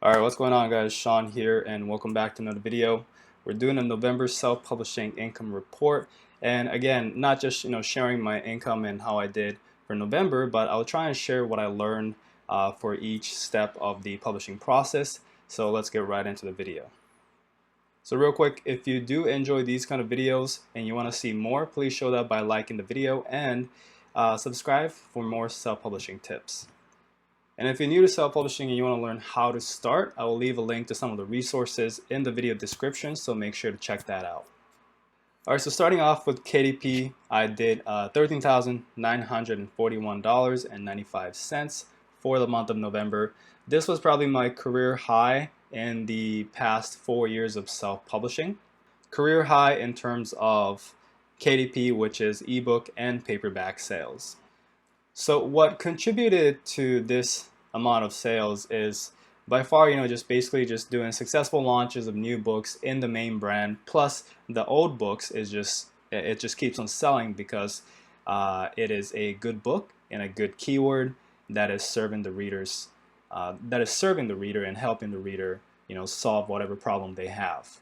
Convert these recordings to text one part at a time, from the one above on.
Alright, what's going on guys? Sean here and welcome back to another video. We're doing a November self-publishing income report, and again, not just sharing my income and how I did for November, but I'll try and share what I learned for each step of the publishing process. So let's get right into the video. So real quick, if you do enjoy these kind of videos and you want to see more, please show that by liking the video and subscribe for more self-publishing tips. And if you're new to self-publishing and you want to learn how to start, I will leave a link to some of the resources in the video description, so make sure to check that out. Alright, so starting off with KDP, I did $13,941.95 for the month of November. This was probably my career high in the past 4 years of self-publishing. Career high in terms of KDP, which is ebook and paperback sales. So what contributed to this amount of sales is by far, just basically just doing successful launches of new books in the main brand, plus the old books it just keeps on selling because it is a good book and a good keyword that is serving the reader and helping the reader, solve whatever problem they have.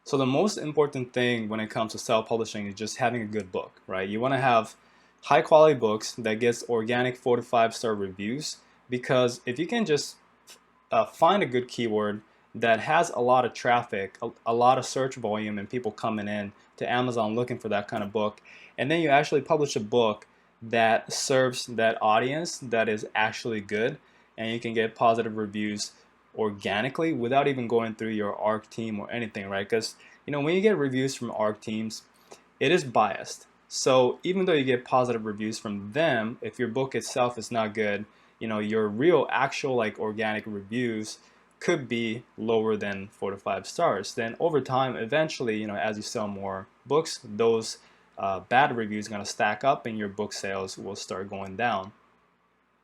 So the most important thing when it comes to self-publishing is just having a good book, right? You want to have high quality books that gets organic 4 to 5-star reviews, because if you can just find a good keyword that has a lot of traffic, a lot of search volume and people coming in to Amazon looking for that kind of book, and then you actually publish a book that serves that audience that is actually good, and you can get positive reviews organically without even going through your ARC team or anything, right? Because when you get reviews from ARC teams, it is biased. So even though you get positive reviews from them, if your book itself is not good, your real actual organic reviews could be lower than 4 to 5 stars. Then over time, eventually, as you sell more books, those bad reviews are going to stack up and your book sales will start going down.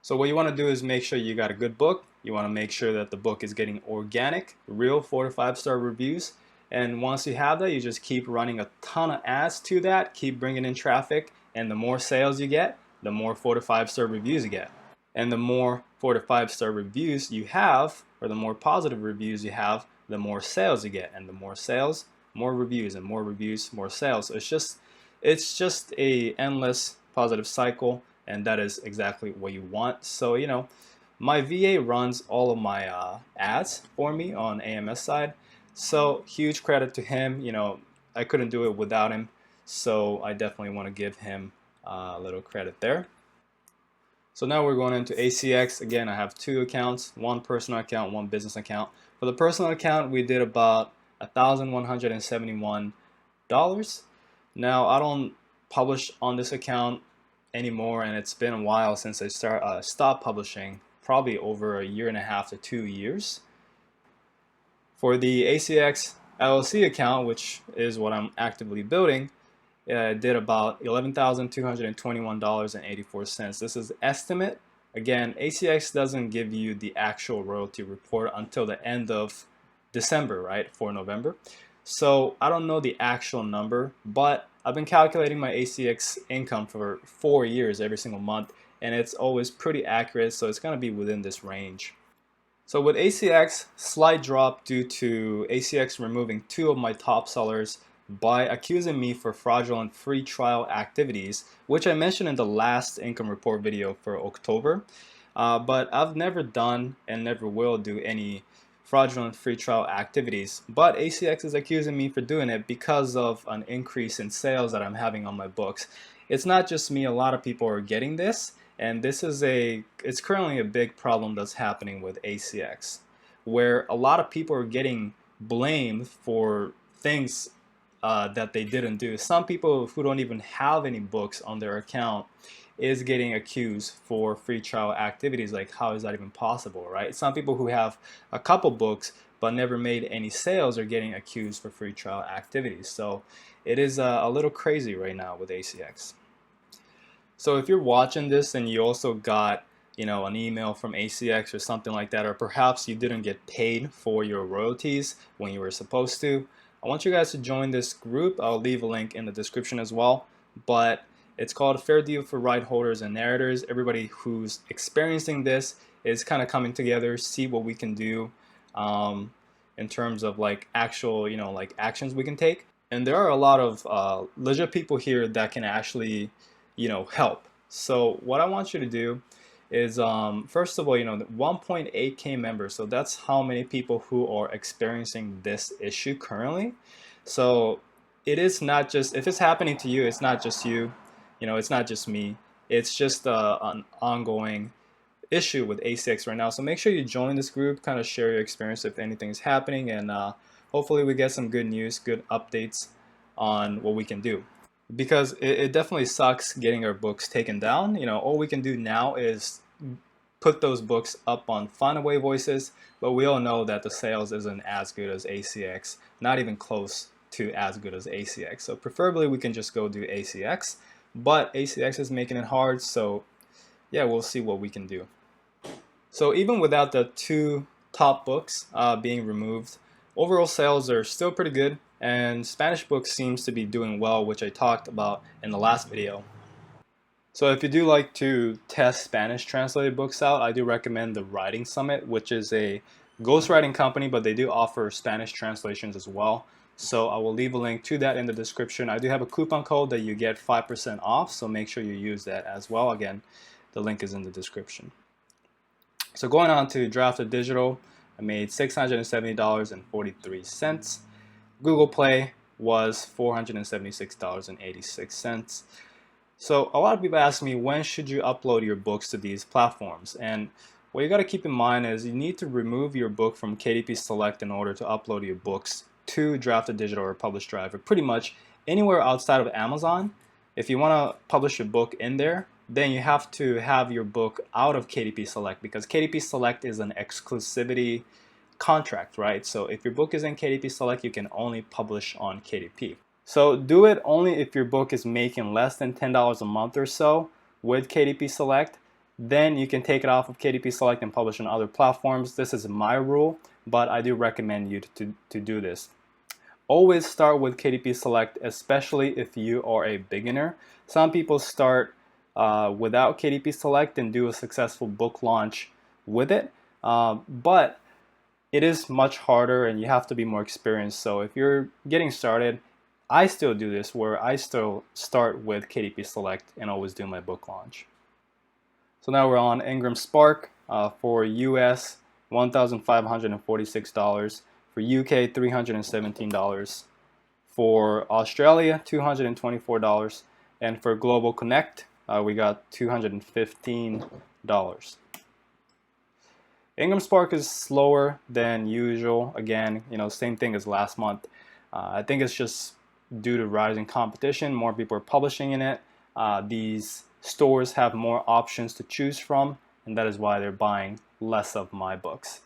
So what you want to do is make sure you got a good book. You want to make sure that the book is getting organic, real 4 to 5-star reviews. And once you have that, you just keep running a ton of ads to that, keep bringing in traffic, and the more sales you get, the more 4 to 5-star reviews you get. And the more 4 to 5-star reviews you have, or the more positive reviews you have, the more sales you get. And the more sales, more reviews, and more reviews, more sales. So it's just a endless positive cycle, and that is exactly what you want. So, my VA runs all of my ads for me on AMS side. So huge credit to him. I couldn't do it without him, so I definitely want to give him a little credit there. So now we're going into ACX. Again, I have 2 accounts, one personal account, one business account. For the personal account, we did about $1,171. Now I don't publish on this account anymore, and it's been a while since I stopped publishing, probably over 1.5 to 2 years. For the ACX LLC account, which is what I'm actively building, I did about $11,221.84. This is estimate. Again, ACX doesn't give you the actual royalty report until the end of December, right, for November. So I don't know the actual number, but I've been calculating my ACX income for 4 years every single month, and it's always pretty accurate, so it's going to be within this range. So with ACX, slight drop due to ACX removing 2 of my top sellers by accusing me for fraudulent free trial activities, which I mentioned in the last income report video for October. But I've never done and never will do any fraudulent free trial activities. But ACX is accusing me for doing it because of an increase in sales that I'm having on my books. It's not just me, a lot of people are getting this. And this is it's currently a big problem that's happening with ACX, where a lot of people are getting blamed for things that they didn't do. Some people who don't even have any books on their account is getting accused for free trial activities. Like, how is that even possible, right? Some people who have a couple books but never made any sales are getting accused for free trial activities. So it is a little crazy right now with ACX. So if you're watching this and you also got an email from ACX or something like that, or perhaps you didn't get paid for your royalties when you were supposed to, I want you guys to join this group. I'll leave a link in the description as well. But it's called Fair Deal for Right Holders and Narrators. Everybody who's experiencing this is kind of coming together, see what we can do in terms of like actual, like actions we can take. And there are a lot of legit people here that can actually, help. So what I want you to do is, first of all, 1.8K members. So that's how many people who are experiencing this issue currently. So it is not just, if it's happening to you, it's not just you, it's not just me. It's just an ongoing issue with ACX right now. So make sure you join this group, kind of share your experience if anything is happening, and hopefully we get some good news, good updates on what we can do. Because it definitely sucks getting our books taken down. All we can do now is put those books up on Findaway Voices, but we all know that the sales isn't as good as ACX, not even close to as good as ACX. So preferably we can just go do ACX, but ACX is making it hard, so yeah, we'll see what we can do. So even without the 2 top books being removed, overall sales are still pretty good, and Spanish books seems to be doing well, which I talked about in the last video. So if you do like to test Spanish translated books out, I do recommend the Writing Summit, which is a ghostwriting company, but they do offer Spanish translations as well. So I will leave a link to that in the description. I do have a coupon code that you get 5% off, so make sure you use that as well. Again, the link is in the description. So going on to Drafted Digital, I made $670.43. Google Play was $476.86. So a lot of people ask me, when should you upload your books to these platforms? And what you got to keep in mind is you need to remove your book from KDP Select in order to upload your books to Drafted Digital or Publish Drive, or pretty much anywhere outside of Amazon. If you want to publish a book in there, then you have to have your book out of KDP Select, because KDP Select is an exclusivity contract, right? So if your book is in KDP Select, you can only publish on KDP. So do it only if your book is making less than $10 a month or so with KDP Select. Then you can take it off of KDP Select and publish on other platforms. This is my rule, but I do recommend you to do this. Always start with KDP Select, especially if you are a beginner. Some people start without KDP Select and do a successful book launch with it, but it is much harder and you have to be more experienced. So if you're getting started, I still do this where I still start with KDP Select and always do my book launch. So now we're on Ingramspark for US $1,546, for UK $317, for Australia $224, and for Global Connect we got $215. Ingramspark is slower than usual. Again, same thing as last month. I think it's just due to rising competition. More people are publishing in it. These stores have more options to choose from, and that is why they're buying less of my books.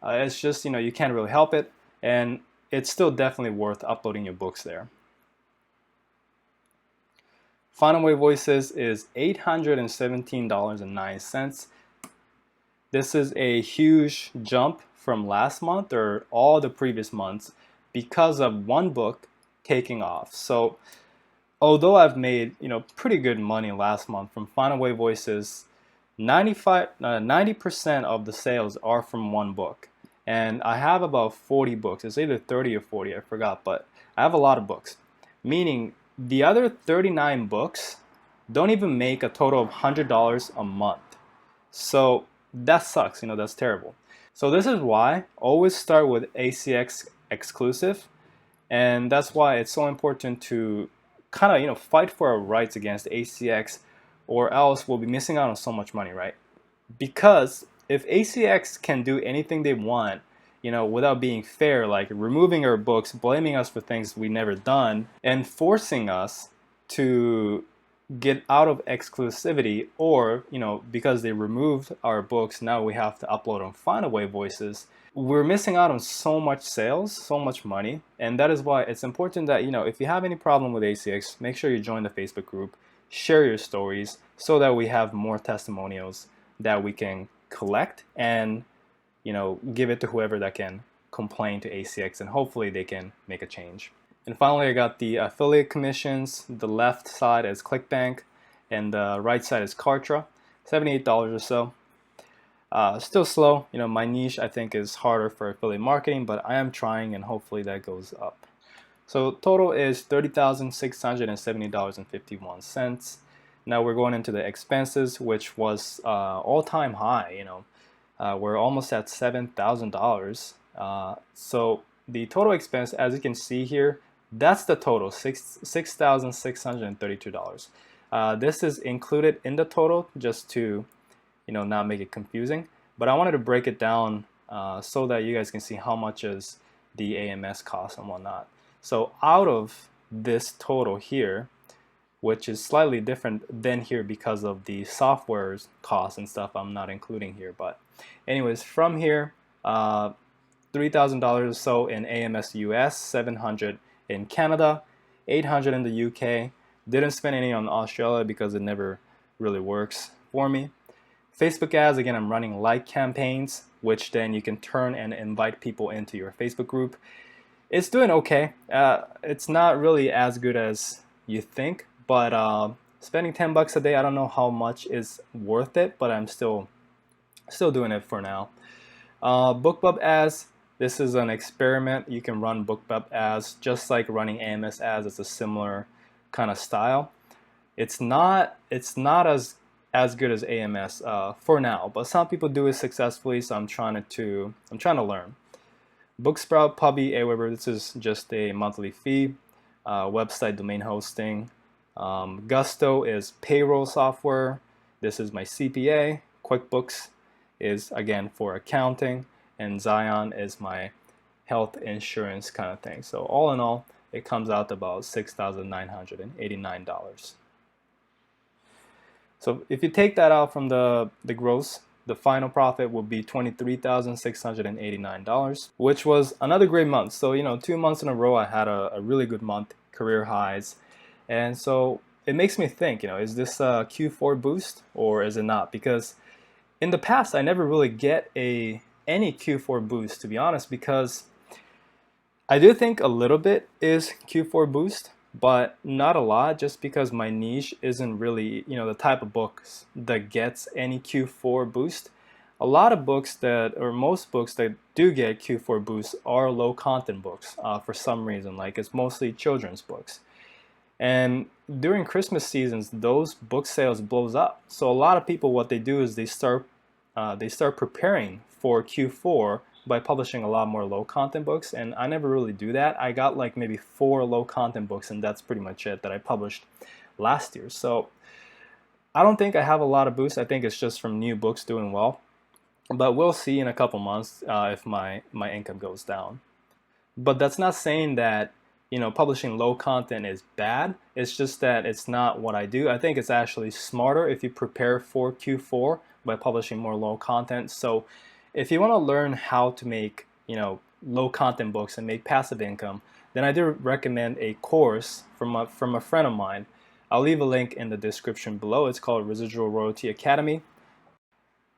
It's just, you can't really help it, and it's still definitely worth uploading your books there. Findaway Voices is $817.09. This is a huge jump from last month or all the previous months because of one book taking off. So although I've made pretty good money last month from Findaway Voices, 90% of the sales are from one book, and I have about 40 books. It's either 30 or 40, I forgot, but I have a lot of books, meaning the other 39 books don't even make a total of $100 a month. So that sucks, that's terrible. So this is why always start with ACX exclusive, and that's why it's so important to kind of fight for our rights against ACX, or else we'll be missing out on so much money, right? Because if ACX can do anything they want, without being fair, like removing our books, blaming us for things we never done, and forcing us to get out of exclusivity, or because they removed our books, now we have to upload on Findaway Voices, we're missing out on so much sales, so much money. And that is why it's important that if you have any problem with ACX, make sure you join the Facebook group, share your stories, so that we have more testimonials that we can collect and give it to whoever that can complain to ACX, and hopefully they can make a change. And finally, I got the affiliate commissions. The left side is Clickbank, and the right side is Kartra, $78 or so. Still slow. You know, my niche I think is harder for affiliate marketing, but I am trying, and hopefully that goes up. So total is $30,670.51. Now we're going into the expenses, which was all-time high. You know, we're almost at $7,000. So the total expense, as you can see here, that's the total, $6,632. This is included in the total just to, you know, not make it confusing. But I wanted to break it down so that you guys can see how much is the AMS cost and whatnot. So out of this total here, which is slightly different than here because of the software's costs and stuff I'm not including here. But anyways, from here, $3,000 or so in AMS US, 700 in Canada, 800 in the UK. Didn't spend any on Australia because it never really works for me. Facebook ads, again, I'm running like campaigns, which then you can turn and invite people into your Facebook group. It's doing okay. It's not really as good as you think, but spending 10 bucks a day, I don't know how much is worth it, but I'm still doing it for now. BookBub ads, this is an experiment. You can run BookBub ads just like running AMS ads. It's a similar kind of style. It's not as good as AMS for now, but some people do it successfully, so I'm trying to learn. Booksprout, Puppy, Aweber, this is just a monthly fee. Website domain hosting. Gusto is payroll software. This is my CPA. QuickBooks is again for accounting, and Zion is my health insurance kind of thing. So all in all, it comes out to about $6,989. So if you take that out from the gross, the final profit will be $23,689, which was another great month. So, you know, 2 months in a row, I had a really good month, career highs. And so it makes me think, you know, is this a Q4 boost or is it not? Because in the past, I never really get any Q4 boost, to be honest, because I do think a little bit is Q4 boost, but not a lot, just because my niche isn't really, you know, the type of books that gets any Q4 boost. A lot of books that, or most books that do get Q4 boosts are low content books for some reason, like it's mostly children's books. And during Christmas seasons, those book sales blows up. So a lot of people, what they do is they start preparing for Q4 by publishing a lot more low content books, and I never really do that. I got like maybe 4 low content books, and that's pretty much it that I published last year. So I don't think I have a lot of boosts. I think it's just from new books doing well, but we'll see in a couple months if my income goes down. But that's not saying that, you know, publishing low content is bad. It's just that it's not what I do. I think it's actually smarter if you prepare for Q4 by publishing more low content. So if you want to learn how to make, you know, low content books and make passive income, then I do recommend a course from a friend of mine. I'll leave a link in the description below. It's called Residual Royalty Academy.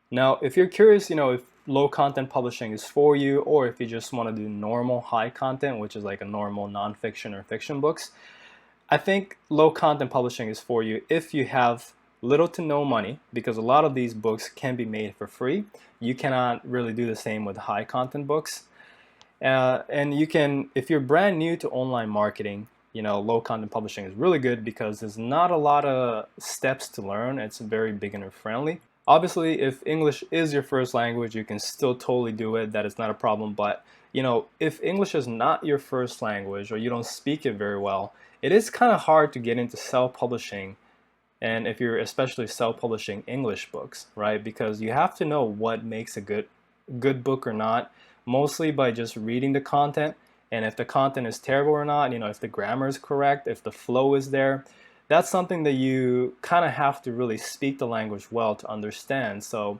Now, if you're curious, you know, if low content publishing is for you, or if you just want to do normal high content, which is like a normal nonfiction or fiction books, I think low content publishing is for you if you have little to no money, because a lot of these books can be made for free. You cannot really do the same with high content books. And you can, if you're brand new to online marketing, you know, low content publishing is really good because there's not a lot of steps to learn. It's very beginner friendly. Obviously, if English is your first language, you can still totally do it. That is not a problem. But, you know, if English is not your first language or you don't speak it very well, it is kind of hard to get into self-publishing. And if you're especially self-publishing English books, right? Because you have to know what makes a good book or not, mostly by just reading the content. And if the content is terrible or not, you know, if the grammar is correct, if the flow is there, that's something that you kind of have to really speak the language well to understand. So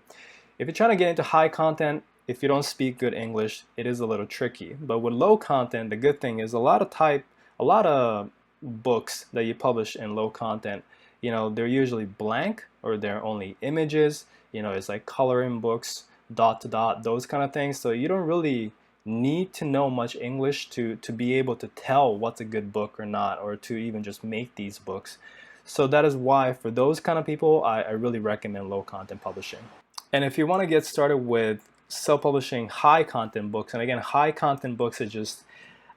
if you're trying to get into high content, if you don't speak good English, it is a little tricky. But with low content, the good thing is a lot of books that you publish in low content, you know, they're usually blank or they're only images, you know, it's like coloring books, dot to dot, those kind of things. So you don't really need to know much English to be able to tell what's a good book or not, or to even just make these books. So that is why for those kind of people, I really recommend low content publishing. And if you want to get started with self-publishing high content books, and again, high content books is just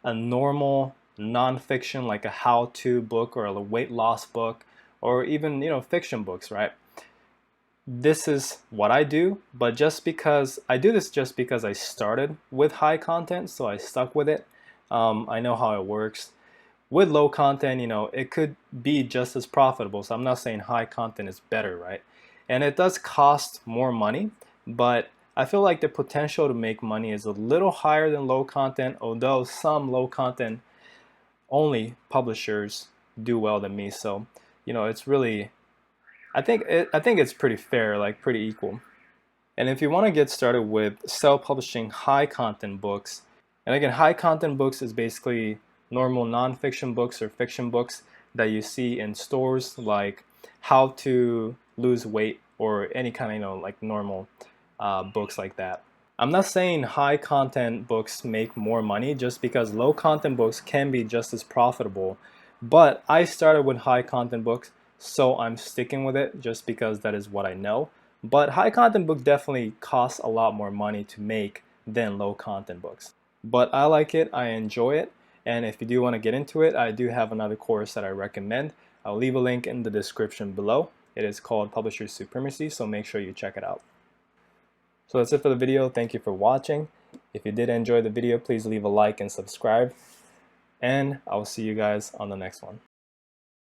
a normal nonfiction like a how-to book or a weight loss book, or even fiction books, right? This is what I do, but just because I do this just because I started with high content, so I stuck with it. I know how it works. With low content, it could be just as profitable. So I'm not saying high content is better, right? And it does cost more money, but I feel like the potential to make money is a little higher than low content, although some low content only publishers do well than me. So, it's really, I think it's pretty fair, like pretty equal. And if you want to get started with self-publishing high content books, and again, high content books is basically normal nonfiction books or fiction books that you see in stores, like how to lose weight or any kind of like normal books like that. I'm not saying high content books make more money, just because low content books can be just as profitable. But I started with high content books, so I'm sticking with it just because that is what I know. But high content book definitely costs a lot more money to make than low content books. But I like it, I enjoy it, and if you do want to get into it, I do have another course that I recommend. I'll leave a link in the description below. It is called Publisher Supremacy, so make sure you check it out. So that's it for the video. Thank you for watching. If you did enjoy the video, please leave a like and subscribe. And I'll see you guys on the next one.